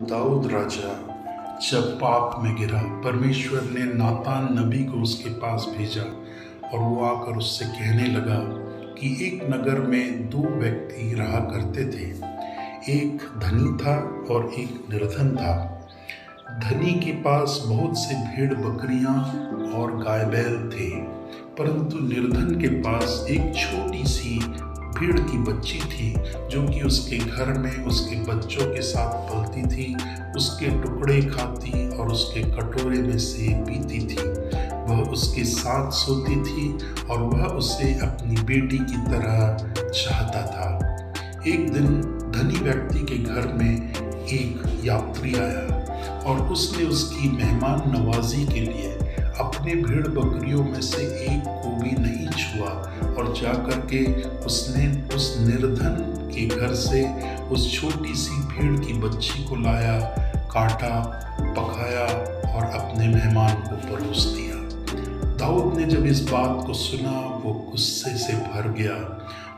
दाऊद राजा जब पाप में गिरा, परमेश्वर ने नातान नबी को उसके पास भेजा और वो आकर उससे कहने लगा कि एक नगर में दो व्यक्ति रहा करते थे। एक धनी था और एक निर्धन था। धनी के पास बहुत से भेड़ बकरियां और गाय बैल थे, परंतु निर्धन के पास एक छोटी सी भेड़ की बच्ची थी जो कि उसके घर में उसके बच्चों के साथ पलती थी, उसके टुकड़े खाती और उसके कटोरे में से पीती थी। वह उसके साथ सोती थी और वह उसे अपनी बेटी की तरह चाहता था। एक दिन धनी व्यक्ति के घर में एक यात्री आया और उसने उसकी मेहमान नवाजी के लिए अपने भेड़ बकरियों में से एक को भी नहीं छुआ और जाकर के उसने उस निर्धन के घर से उस छोटी सी भेड़ की बच्ची को लाया, काटा, पकाया और अपने मेहमान को परोस दिया। दाऊद ने जब इस बात को सुना वो गुस्से से भर गया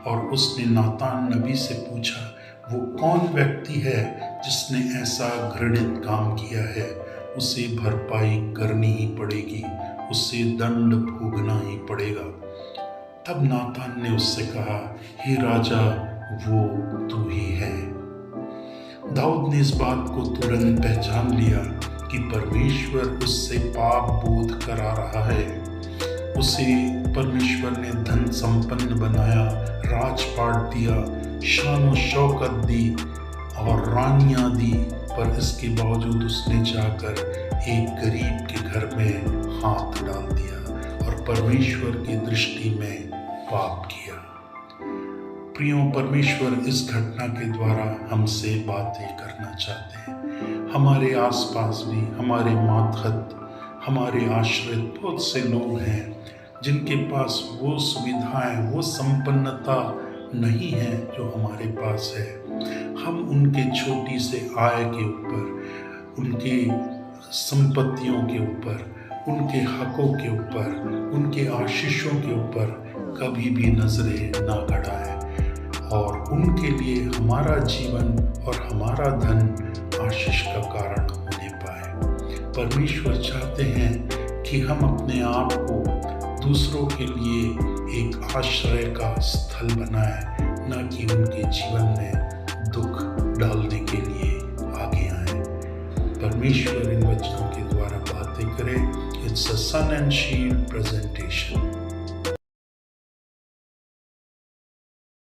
और उसने नातान नबी से पूछा, वो कौन व्यक्ति है जिसने ऐसा घृणित काम किया है? उसे भरपाई करनी ही पड़ेगी, उसे दंड भोगना ही पड़ेगा। तब नातान ने उससे कहा, हे राजा, वो तू ही है। दाऊद ने इस बात को तुरंत पहचान लिया कि परमेश्वर उससे पाप बोध करा रहा है। उसे परमेश्वर ने धन संपन्न बनाया, राजपाट दिया, शान और शौकत दी और रानियां दी, पर इसके बावजूद उसने जाकर एक गरीब के घर में हाथ डाल दिया और परमेश्वर की दृष्टि में पाप किया। प्रियों, परमेश्वर इस घटना के द्वारा हमसे बातें करना चाहते हैं। हमारे आसपास भी हमारे मातहत, हमारे आश्रित बहुत से लोग हैं जिनके पास वो सुविधाएं, वो संपन्नता नहीं है जो हमारे पास है। हम उनके छोटी से आय के ऊपर, उनके संपत्तियों के ऊपर, उनके हकों के ऊपर, उनके आशीषों के ऊपर कभी भी नजरें ना गड़ाएं और उनके लिए हमारा जीवन और हमारा धन आशीष का कारण होने पाए। परमेश्वर चाहते हैं कि हम अपने आप को दूसरों के लिए एक आश्रय का स्थल बनाएं, न कि उनके जीवन में दुख डालने के लिए आगे आए। परमेश्वर इन वचनों के द्वारा बातें करे। It's a sun and shield presentation.